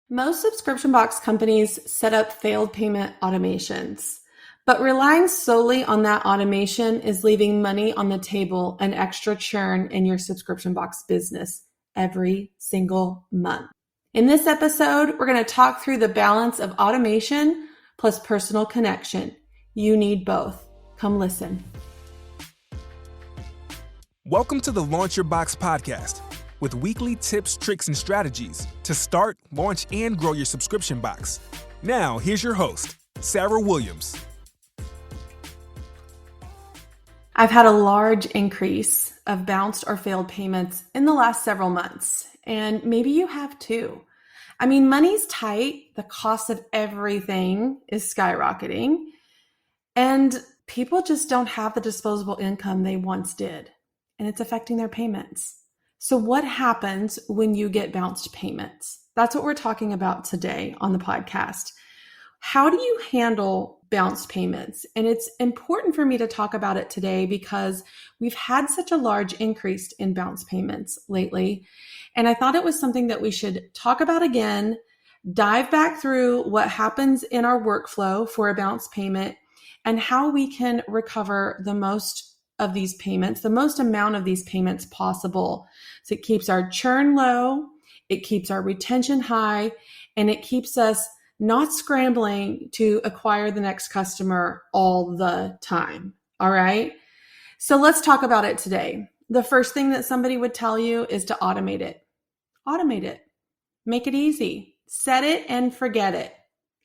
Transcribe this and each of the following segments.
Most subscription box companies set up failed payment automations, but relying solely on that automation is leaving money on the table and extra churn in your subscription box business every single month. In this episode, we're going to talk through the balance of automation plus personal connection. You need both. Come listen. Welcome to the Launch Your Box podcast, with weekly tips, tricks, and strategies to start, launch, and grow your subscription box. Now, here's your host, Sarah Williams. I've had a large increase of bounced or failed payments in the last several months, and maybe you have too. I mean, money's tight, the cost of everything is skyrocketing, and people just don't have the disposable income they once did, and it's affecting their payments. So what happens when you get bounced payments? That's what we're talking about today on the podcast. How do you handle bounced payments? And it's important for me to talk about it today because we've had such a large increase in bounce payments lately. And I thought it was something that we should talk about again, dive back through what happens in our workflow for a bounce payment and how we can recover the most of these payments, the most amount of these payments possible. So it keeps our churn low, it keeps our retention high, and it keeps us not scrambling to acquire the next customer all the time. All right. So let's talk about it today. The first thing that somebody would tell you is to automate it. Automate it. Make it easy. Set it and forget it.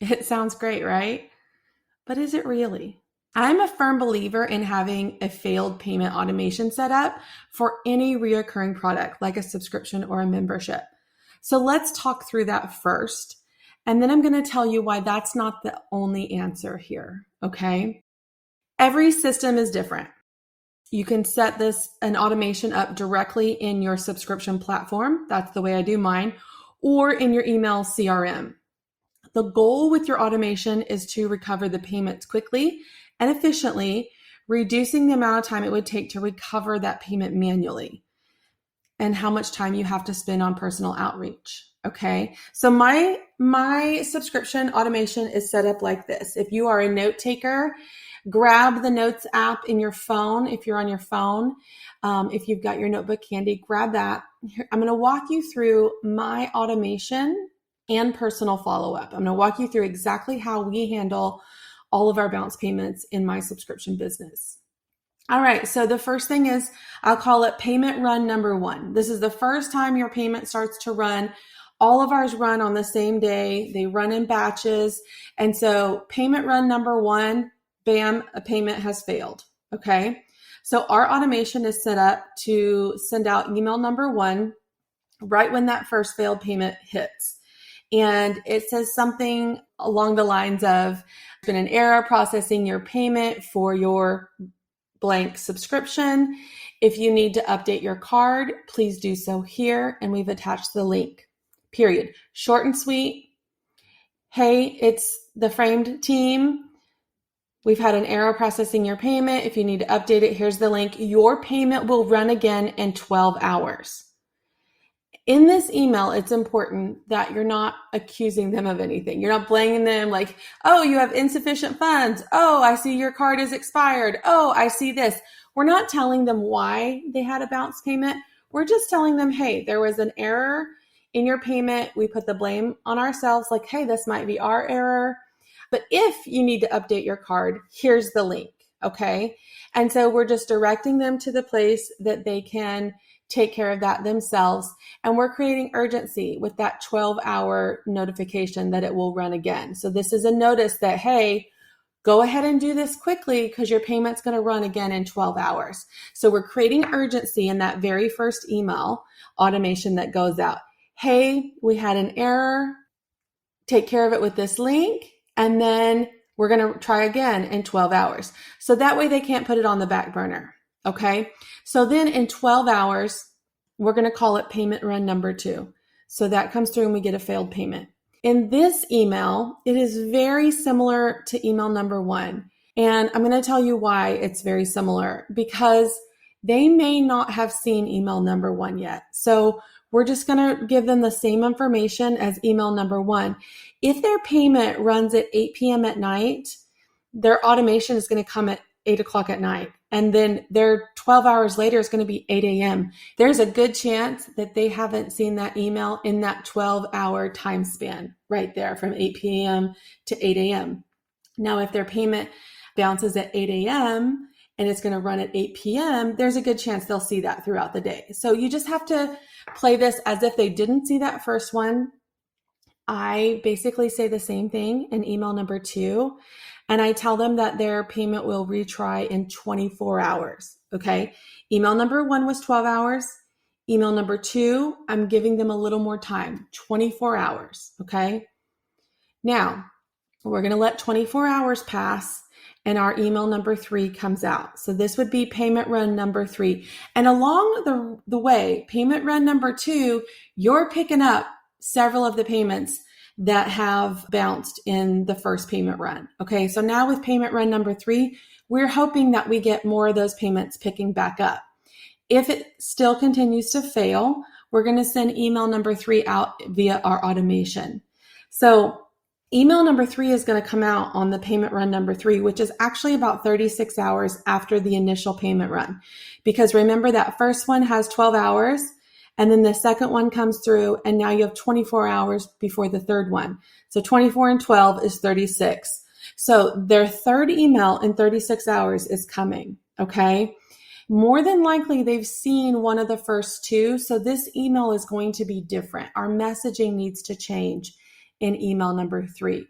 It sounds great, right? But is it really? I'm a firm believer in having a failed payment automation set up for any reoccurring product, like a subscription or a membership. So let's talk through that first. And then I'm going to tell you why that's not the only answer here, okay? Every system is different. You can set an automation up directly in your subscription platform. That's the way I do mine, or in your email CRM. The goal with your automation is to recover the payments quickly and efficiently, reducing the amount of time it would take to recover that payment manually and how much time you have to spend on personal outreach. Okay. So my subscription automation is set up like this. If you are a note taker, grab the Notes app in your phone. If you're on your phone, if you've got your notebook handy, grab that. I'm going to walk you through my automation and personal follow-up. I'm going to walk you through exactly how we handle all of our bounce payments in my subscription business. All right, so the first thing is, I'll call it payment run number one. This is the first time your payment starts to run. All of ours run on the same day. They run in batches. And so payment run number one, bam, a payment has failed. Okay, so our automation is set up to send out email number one right when that first failed payment hits. And it says something along the lines of, there's been an error processing your payment for your blank subscription. If you need to update your card, please do so here. And we've attached the link, period. Short and sweet. Hey, it's the Framed team. We've had an error processing your payment. If you need to update it, here's the link. Your payment will run again in 12 hours. In this email, it's important that you're not accusing them of anything. You're not blaming them like, oh, you have insufficient funds. Oh, I see your card is expired. Oh, I see this. We're not telling them why they had a bounce payment. We're just telling them, hey, there was an error in your payment. We put the blame on ourselves like, hey, this might be our error. But if you need to update your card, here's the link, okay? And so we're just directing them to the place that they can take care of that themselves. And we're creating urgency with that 12-hour notification that it will run again. So this is a notice that, hey, go ahead and do this quickly because your payment's going to run again in 12 hours. So we're creating urgency in that very first email automation that goes out. Hey, we had an error. Take care of it with this link. And then we're going to try again in 12 hours. So that way they can't put it on the back burner. Okay. So then in 12 hours, we're going to call it payment run number two. So that comes through and we get a failed payment. In this email, it is very similar to email number one. And I'm going to tell you why it's very similar, because they may not have seen email number one yet. So we're just going to give them the same information as email number 1. If their payment runs at 8 p.m. at night, their automation is going to come at 8 o'clock at night. And then their 12 hours later is going to be 8 a.m. There's a good chance that they haven't seen that email in that 12-hour time span right there from 8 p.m. to 8 a.m. Now, if their payment bounces at 8 a.m. and it's going to run at 8 p.m., there's a good chance they'll see that throughout the day. So you just have to play this as if they didn't see that first one. I basically say the same thing in email number 2, and I tell them that their payment will retry in 24 hours, okay? Email number 1 was 12 hours. Email number 2, I'm giving them a little more time, 24 hours, okay? Now, we're going to let 24 hours pass, and our email number 3 comes out. So this would be payment run number 3. And along the way, payment run number 2, you're picking up several of the payments that have bounced in the first payment run. Okay, so now with payment run number 3, we're hoping that we get more of those payments picking back up. If it still continues to fail, we're going to send email number 3 out via our automation. So email number 3 is going to come out on the payment run number 3, which is actually about 36 hours after the initial payment run. Because remember, that first one has 12 hours, and then the second one comes through, and now you have 24 hours before the third one. So 24 and 12 is 36. So their third email in 36 hours is coming, okay? More than likely, they've seen one of the first 2, so this email is going to be different. Our messaging needs to change in email number 3.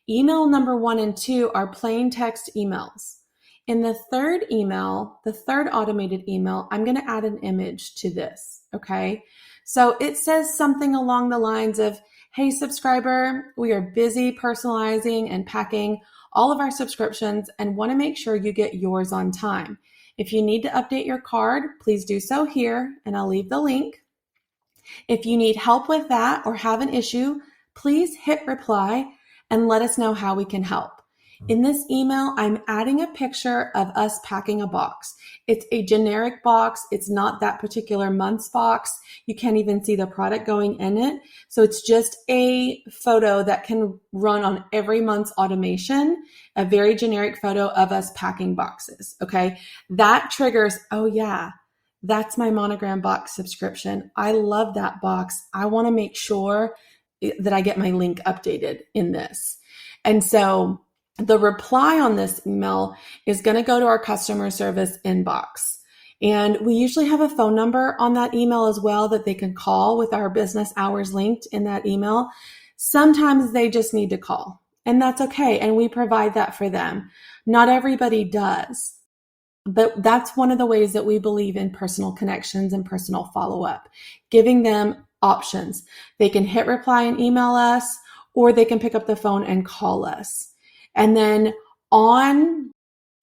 Email number 1 and 2 are plain text emails. In the third email, the third automated email, I'm going to add an image to this, okay? So it says something along the lines of, hey, subscriber, we are busy personalizing and packing all of our subscriptions and want to make sure you get yours on time. If you need to update your card, please do so here, and I'll leave the link. If you need help with that or have an issue, please hit reply and let us know how we can help. In this email, I'm adding a picture of us packing a box. It's a generic box. It's not that particular month's box. You can't even see the product going in it. So it's just a photo that can run on every month's automation, a very generic photo of us packing boxes, okay? That triggers, oh yeah, that's my Monogram box subscription. I love that box. I want to make sure that I get my link updated in this. And so the reply on this email is going to go to our customer service inbox. And we usually have a phone number on that email as well that they can call with our business hours linked in that email. Sometimes they just need to call, and that's okay. And we provide that for them. Not everybody does, but that's one of the ways that we believe in personal connections and personal follow-up, giving them options. They can hit reply and email us, or they can pick up the phone and call us. And then on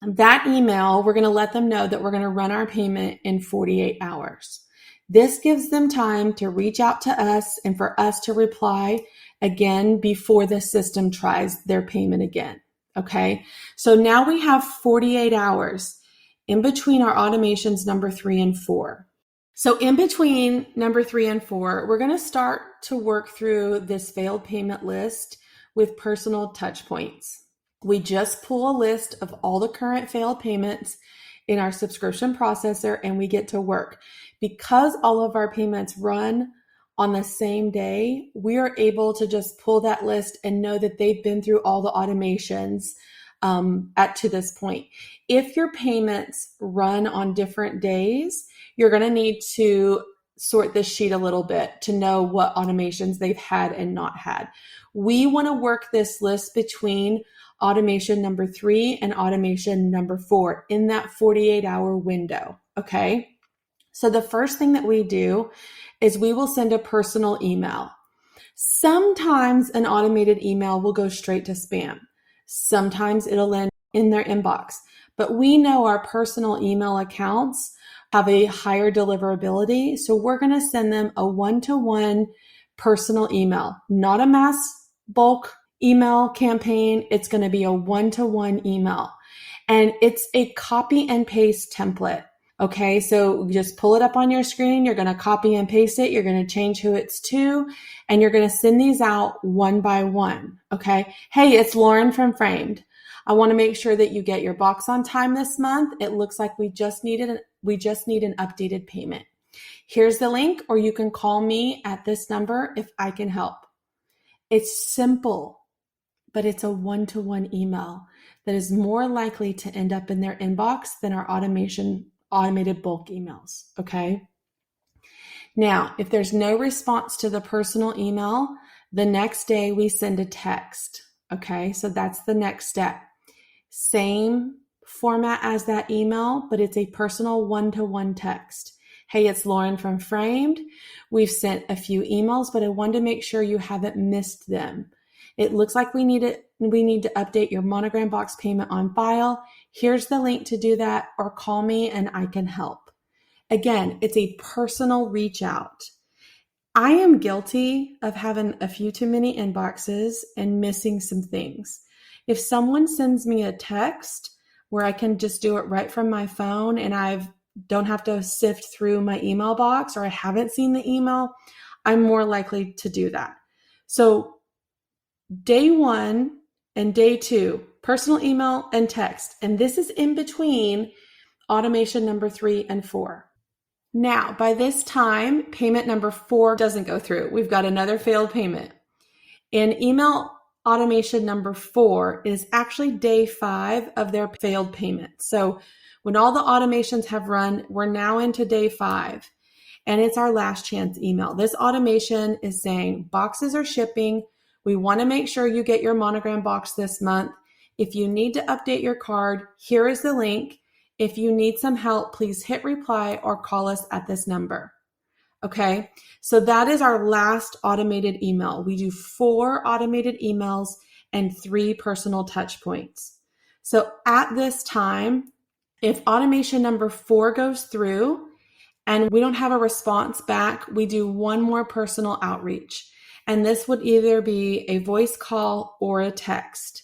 that email, we're going to let them know that we're going to run our payment in 48 hours. This gives them time to reach out to us and for us to reply again before the system tries their payment again. Okay, so now we have 48 hours in between our automations number 3 and 4. So in between number 3 and 4, we're going to start to work through this failed payment list with personal touch points. We just pull a list of all the current failed payments in our subscription processor, and we get to work. Because all of our payments run on the same day, we are able to just pull that list and know that they've been through all the automations to this point. If your payments run on different days, you're going to need to sort this sheet a little bit to know what automations they've had and not had. We want to work this list between automation number 3 and automation number 4 in that 48-hour window, okay? So the first thing that we do is we will send a personal email. Sometimes an automated email will go straight to spam. Sometimes it'll end in their inbox. But we know our personal email accounts have a higher deliverability, so we're going to send them a one-to-one personal email, not a mass bulk email campaign. It's going to be a one-to-one email. And it's a copy and paste template. Okay, so just pull it up on your screen. You're going to copy and paste it. You're going to change who it's to, and you're going to send these out one by one. Okay. Hey, it's Lauren from Framed. I want to make sure that you get your box on time this month. It looks like we just need an updated payment. Here's the link, or you can call me at this number if I can help. It's simple, but it's a one-to-one email that is more likely to end up in their inbox than our automated bulk emails, okay? Now, if there's no response to the personal email, the next day we send a text, okay? So that's the next step. Same format as that email, but it's a personal one-to-one text. Hey, it's Lauren from Framed. We've sent a few emails, but I wanted to make sure you haven't missed them. It looks like we need to update your monogram box payment on file. Here's the link to do that, or call me and I can help. Again, it's a personal reach out. I am guilty of having a few too many inboxes and missing some things. If someone sends me a text where I can just do it right from my phone and I don't have to sift through my email box, or I haven't seen the email, I'm more likely to do that. So day 1 and day 2, personal email and text. And this is in between automation number 3 and 4. Now, by this time, payment number 4 doesn't go through. We've got another failed payment. And email automation number 4 is actually day 5 of their failed payment. So when all the automations have run, we're now into day 5, and it's our last chance email. This automation is saying boxes are shipping. We want to make sure you get your monogram box this month. If you need to update your card, here is the link. If you need some help, please hit reply or call us at this number. Okay, so that is our last automated email. We do 4 automated emails and 3 personal touch points. So at this time, if automation number 4 goes through and we don't have a response back, we do one more personal outreach. And this would either be a voice call or a text.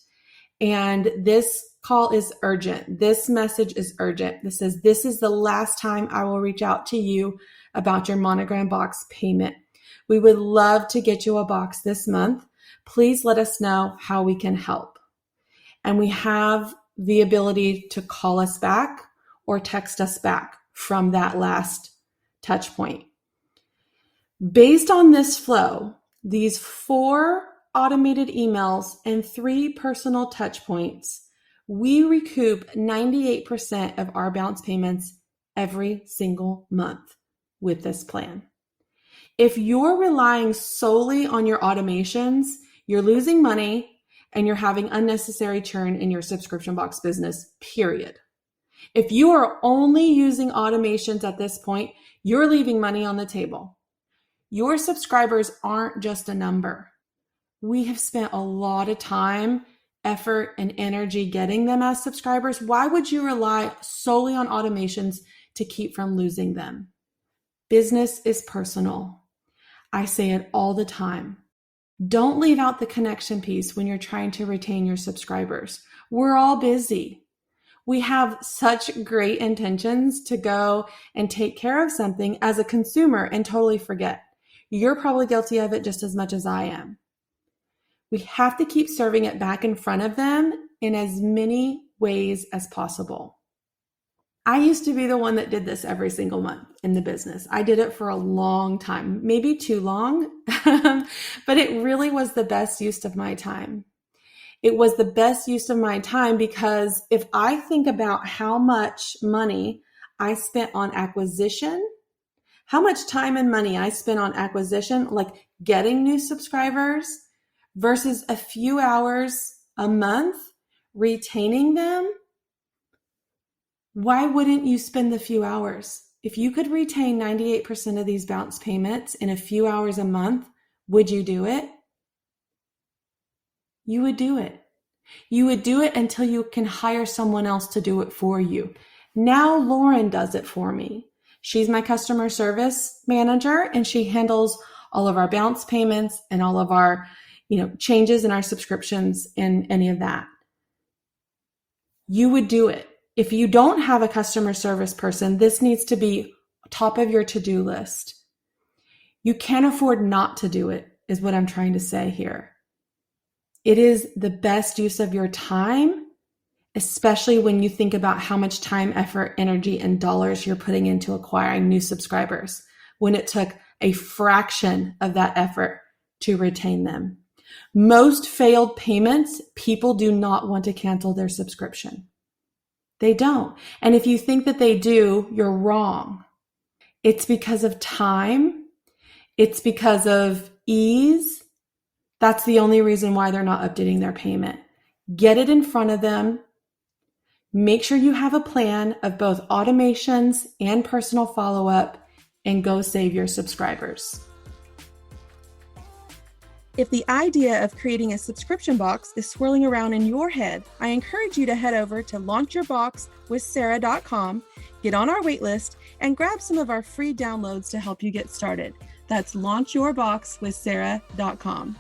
And this call is urgent. This message is urgent. This says, this is the last time I will reach out to you about your monogram box payment. We would love to get you a box this month. Please let us know how we can help. And we have the ability to call us back or text us back from that last touch point. Based on this flow, these 4 automated emails and 3 personal touch points, we recoup 98% of our bounce payments every single month with this plan. If you're relying solely on your automations, you're losing money and you're having unnecessary churn in your subscription box business, period. If you are only using automations at this point, you're leaving money on the table. Your subscribers aren't just a number. We have spent a lot of time, effort, and energy getting them as subscribers. Why would you rely solely on automations to keep from losing them? Business is personal. I say it all the time. Don't leave out the connection piece when you're trying to retain your subscribers. We're all busy. We have such great intentions to go and take care of something as a consumer and totally forget. You're probably guilty of it just as much as I am. We have to keep serving it back in front of them in as many ways as possible. I used to be the one that did this every single month in the business. I did it for a long time, maybe too long, but it really was the best use of my time. It was the best use of my time because if I think about how much money I spent on acquisition, how much time and money I spent on acquisition, like getting new subscribers, versus a few hours a month retaining them, why wouldn't you spend the few hours? If you could retain 98% of these bounce payments in a few hours a month, would you do it? You would do it. You would do it until you can hire someone else to do it for you. Now Lauren does it for me. She's my customer service manager and she handles all of our bounce payments and all of our, changes in our subscriptions and any of that. You would do it. If you don't have a customer service person, this needs to be top of your to-do list. You can't afford not to do it, is what I'm trying to say here. It is the best use of your time, especially when you think about how much time, effort, energy, and dollars you're putting into acquiring new subscribers, when it took a fraction of that effort to retain them. Most failed payments, people do not want to cancel their subscription. They don't. And if you think that they do, you're wrong. It's because of time. It's because of ease. That's the only reason why they're not updating their payment. Get it in front of them. Make sure you have a plan of both automations and personal follow-up, and go save your subscribers. If the idea of creating a subscription box is swirling around in your head, I encourage you to head over to launchyourboxwithsarah.com, get on our waitlist, and grab some of our free downloads to help you get started. That's launchyourboxwithsarah.com.